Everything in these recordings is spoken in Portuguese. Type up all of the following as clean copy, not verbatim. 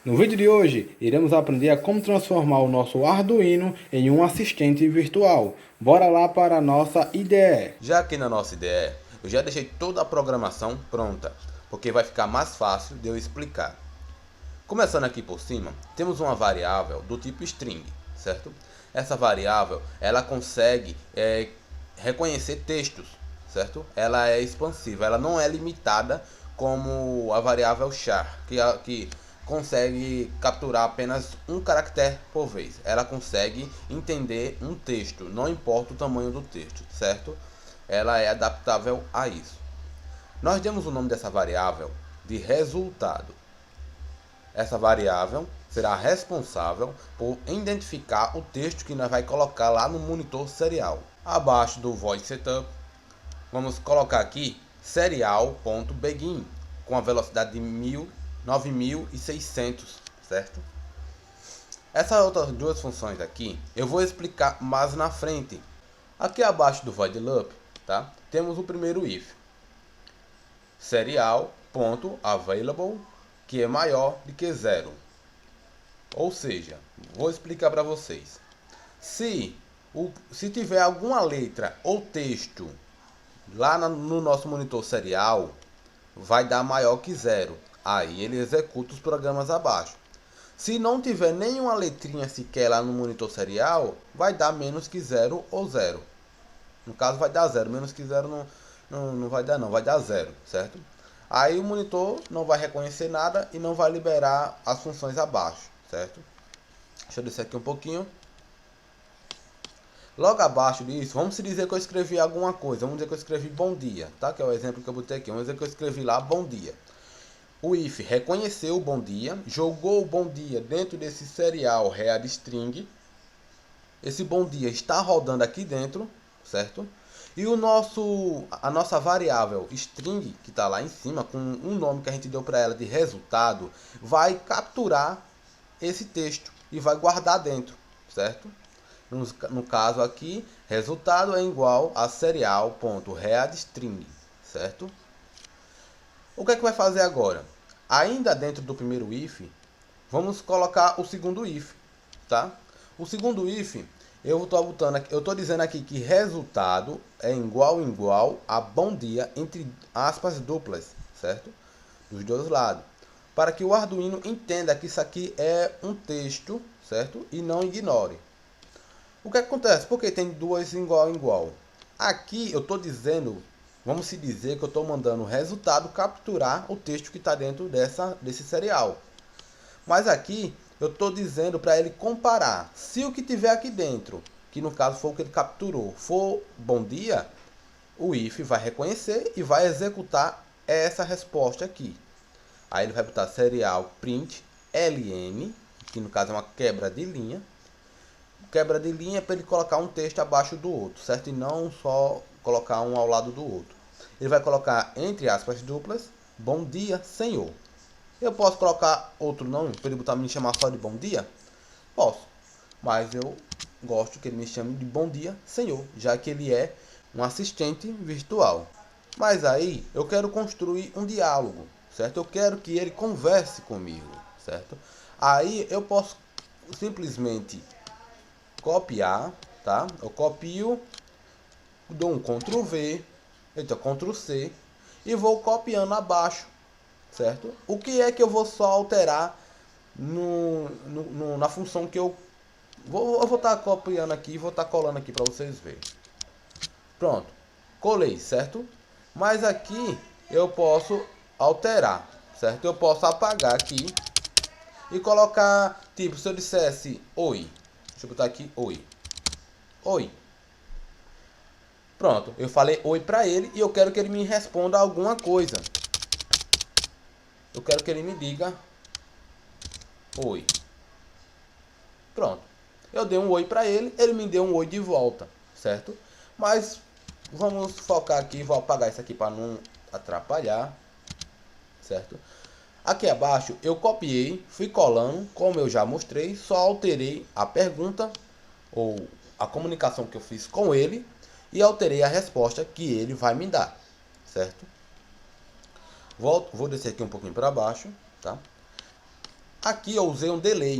No vídeo de hoje, iremos aprender a como transformar o nosso Arduino em um assistente virtual. Bora lá para a nossa IDE. Já aqui na nossa IDE, eu já deixei toda a programação pronta, porque vai ficar mais fácil de eu explicar. Começando aqui por cima, temos uma variável do tipo string, certo? Essa variável, ela consegue reconhecer textos, certo? Ela é expansiva, ela não é limitada como a variável char, que consegue capturar apenas um caractere por vez. Ela consegue entender um texto, não importa o tamanho do texto, certo? Ela é adaptável a isso. Nós demos o nome dessa variável de resultado. Essa variável será responsável por identificar o texto que nós vai colocar lá no monitor serial. Abaixo do void setup, vamos colocar aqui serial.begin com a velocidade de 9600, certo? Essas outras duas funções aqui eu vou explicar mais na frente. Aqui abaixo do void loop, tá? Temos o primeiro if serial.available, que é maior do que 0. Ou seja, vou explicar para vocês. Se tiver alguma letra ou texto lá no nosso monitor serial, vai dar maior que 0. Aí ele executa os programas abaixo. Se não tiver nenhuma letrinha sequer lá no monitor serial, vai dar menos que 0 ou 0. No caso vai dar 0, menos que 0 não vai dar não, vai dar 0, certo? Aí o monitor não vai reconhecer nada e não vai liberar as funções abaixo, certo? Deixa eu descer aqui um pouquinho. Logo abaixo disso, vamos dizer que eu escrevi alguma coisa. Vamos dizer que eu escrevi bom dia, tá? Que é o exemplo que eu botei aqui. Vamos dizer que eu escrevi lá bom dia. O if reconheceu o bom dia, jogou o bom dia dentro desse serial read string. Esse bom dia está rodando aqui dentro, certo? E a nossa variável string, que está lá em cima, com um nome que a gente deu para ela de resultado, vai capturar esse texto e vai guardar dentro, certo? No caso aqui, resultado é igual a serial.readString, certo? O que é que vai fazer agora? Ainda dentro do primeiro if, vamos colocar o segundo if, tá? O segundo if, eu estou dizendo aqui que resultado é igual a bom dia entre aspas duplas, certo? Dos dois lados. Para que o Arduino entenda que isso aqui é um texto, certo? E não ignore. O que acontece? Porque tem duas igual. Aqui eu estou dizendo, vamos se dizer que eu estou mandando o resultado capturar o texto que está dentro desse serial. Mas aqui eu estou dizendo para ele comparar. Se o que tiver aqui dentro, que no caso foi o que ele capturou, for bom dia, o if vai reconhecer e vai executar essa resposta aqui. Aí ele vai botar serial print ln, que no caso é uma quebra de linha. Quebra de linha é para ele colocar um texto abaixo do outro, certo? E não só colocar um ao lado do outro. Ele vai colocar entre aspas duplas, bom dia, senhor. Eu posso colocar outro nome para ele botar me chamar só de bom dia? Posso, mas eu gosto que ele me chame de bom dia, senhor, já que ele é um assistente virtual. Mas aí eu quero construir um diálogo, certo? Eu quero que ele converse comigo, certo? Aí eu posso simplesmente copiar, tá? Eu copio, dou um Ctrl V, então Ctrl C e vou copiando abaixo, certo? O que é que eu vou só alterar na função que eu vou estar copiando aqui e vou estar colando aqui para vocês verem. Pronto, colei, certo? Mas aqui eu posso alterar, certo? Eu posso apagar aqui e colocar, tipo, se eu dissesse oi, deixa eu botar aqui oi. Oi. Pronto, eu falei oi pra ele e eu quero que ele me responda alguma coisa. Eu quero que ele me diga oi. Pronto. Eu dei um oi pra ele, ele me deu um oi de volta, certo? Mas vamos focar aqui, vou apagar isso aqui para não atrapalhar, certo? Aqui abaixo eu copiei, fui colando, como eu já mostrei, só alterei a pergunta ou a comunicação que eu fiz com ele e alterei a resposta que ele vai me dar, certo? Vou descer aqui um pouquinho para baixo, tá? Aqui eu usei um delay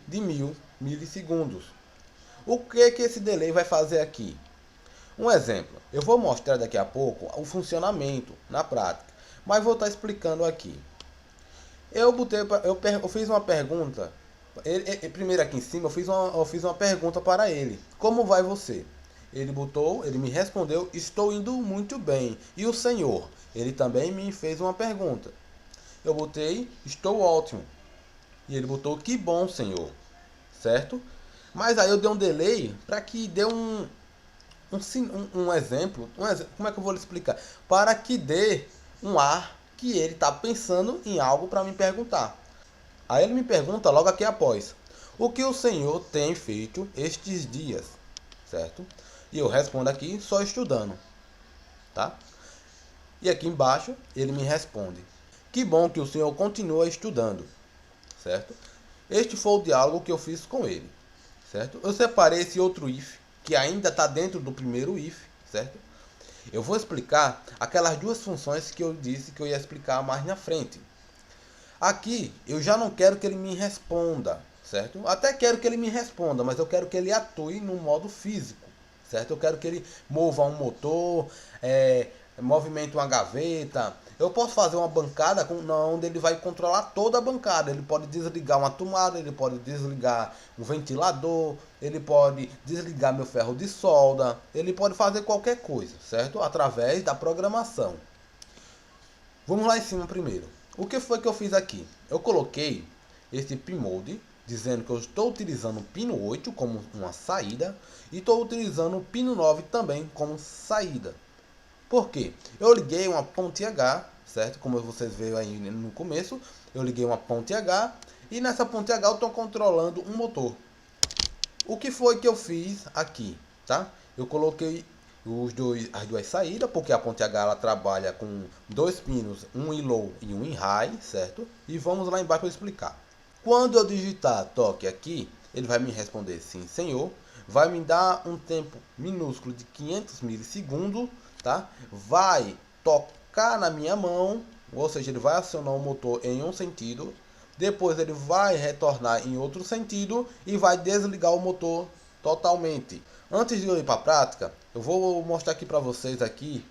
de 1000 milissegundos. O que que esse delay vai fazer aqui? Um exemplo, eu vou mostrar daqui a pouco o funcionamento na prática, mas vou estar explicando aqui. Eu fiz uma pergunta, primeiro aqui em cima eu fiz uma pergunta para ele: como vai você? Ele me respondeu: estou indo muito bem. E o senhor? Ele também me fez uma pergunta. Eu botei: estou ótimo. E ele botou: que bom, senhor. Certo? Mas aí eu dei um delay para que dê um exemplo. Como é que eu vou lhe explicar? Para que dê um ar que ele está pensando em algo para me perguntar. Aí ele me pergunta logo aqui após: o que o senhor tem feito estes dias? Certo? E eu respondo aqui: só estudando. Tá? E aqui embaixo ele me responde: que bom que o senhor continua estudando. Certo? Este foi o diálogo que eu fiz com ele. Certo? Eu separei esse outro if, que ainda está dentro do primeiro if. Certo? Eu vou explicar aquelas duas funções que eu disse que eu ia explicar mais na frente. Aqui eu já não quero que ele me responda, certo? Até quero que ele me responda, mas eu quero que ele atue no modo físico, certo? Eu quero que ele mova um motor, movimente uma gaveta. Eu posso fazer uma bancada onde ele vai controlar toda a bancada. Ele pode desligar uma tomada, ele pode desligar um ventilador, ele pode desligar meu ferro de solda, ele pode fazer qualquer coisa, certo? Através da programação. Vamos lá em cima primeiro. O que foi que eu fiz aqui? Eu coloquei esse pin-mode, dizendo que eu estou utilizando o pino 8 como uma saída e estou utilizando o pino 9 também como saída. Por quê? Eu liguei uma ponte H, certo? Como vocês viram aí no começo, eu liguei uma ponte H e nessa ponte H eu estou controlando um motor. O que foi que eu fiz aqui, tá? Eu coloquei as duas saídas, porque a ponte H ela trabalha com dois pinos, um em low e um em high, certo? E vamos lá embaixo para explicar. Quando eu digitar toque aqui, ele vai me responder sim, senhor. Vai me dar um tempo minúsculo de 500 milissegundos, tá? Vai tocar na minha mão, ou seja, ele vai acionar o motor em um sentido. Depois ele vai retornar em outro sentido e vai desligar o motor totalmente. Antes de eu ir para a prática, eu vou mostrar aqui para vocês aqui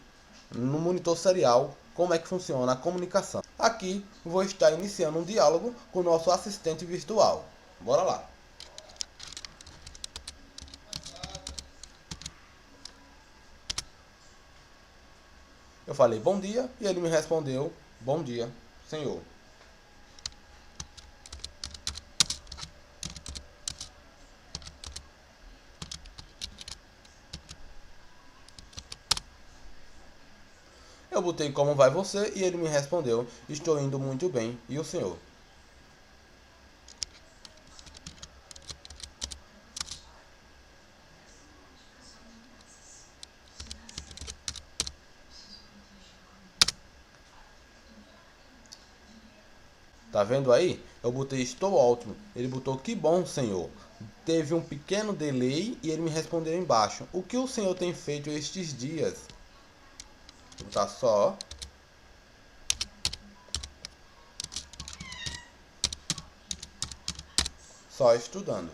no monitor serial como é que funciona a comunicação. Aqui vou estar iniciando um diálogo com o nosso assistente virtual. Bora lá. Eu falei bom dia e ele me respondeu bom dia, senhor. Eu botei como vai você e ele me respondeu: estou indo muito bem, e o senhor? Tá vendo aí? Eu botei estou ótimo. Ele botou que bom, senhor. Teve um pequeno delay e ele me respondeu embaixo: o que o senhor tem feito estes dias? Vou botar só estudando.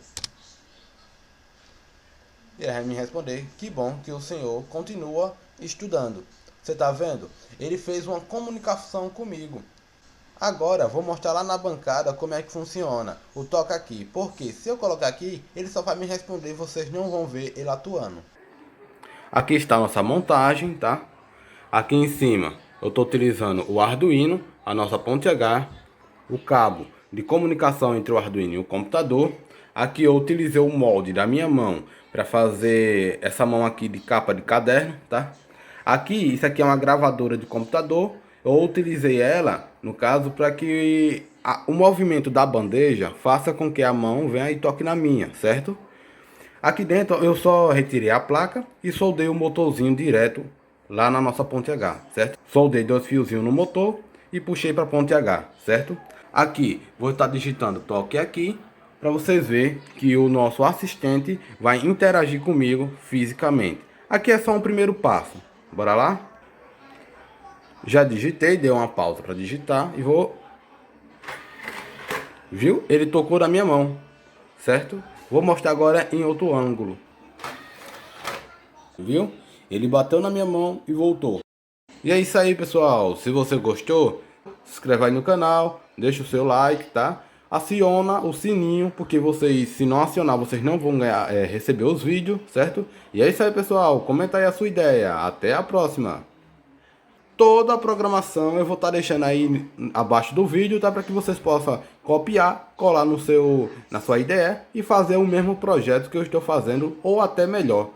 E ele vai me responder: que bom que o senhor continua estudando. Você tá vendo? Ele fez uma comunicação comigo. Agora vou mostrar lá na bancada como é que funciona o toca aqui. Porque se eu colocar aqui, ele só vai me responder e vocês não vão ver ele atuando. Aqui está a nossa montagem, tá? Aqui em cima eu estou utilizando o Arduino, a nossa ponte H, o cabo de comunicação entre o Arduino e o computador. Aqui eu utilizei o molde da minha mão para fazer essa mão aqui de capa de caderno, tá? Aqui, isso aqui é uma gravadora de computador. Eu utilizei ela, no caso, para que o movimento da bandeja faça com que a mão venha e toque na minha, certo? Aqui dentro eu só retirei a placa e soldei o motorzinho direto lá na nossa ponte H, certo? Soldei dois fiozinhos no motor e puxei para a ponte H, certo? Aqui vou estar digitando toque aqui para vocês verem que o nosso assistente vai interagir comigo fisicamente. Aqui é só um primeiro passo. Bora lá? Já digitei, dei uma pausa para digitar e vou Viu? Ele tocou na minha mão, certo? Vou mostrar agora em outro ângulo. Viu? Ele bateu na minha mão e voltou. E é isso aí, pessoal. Se você gostou, se inscreve aí no canal, deixa o seu like, tá? Aciona o sininho, porque vocês, se não acionar, vocês não vão ganhar, receber os vídeos, certo? E é isso aí, pessoal. Comenta aí a sua ideia. Até a próxima. Toda a programação eu vou estar deixando aí abaixo do vídeo, tá? Para que vocês possam copiar, colar na sua IDE e fazer o mesmo projeto que eu estou fazendo ou até melhor.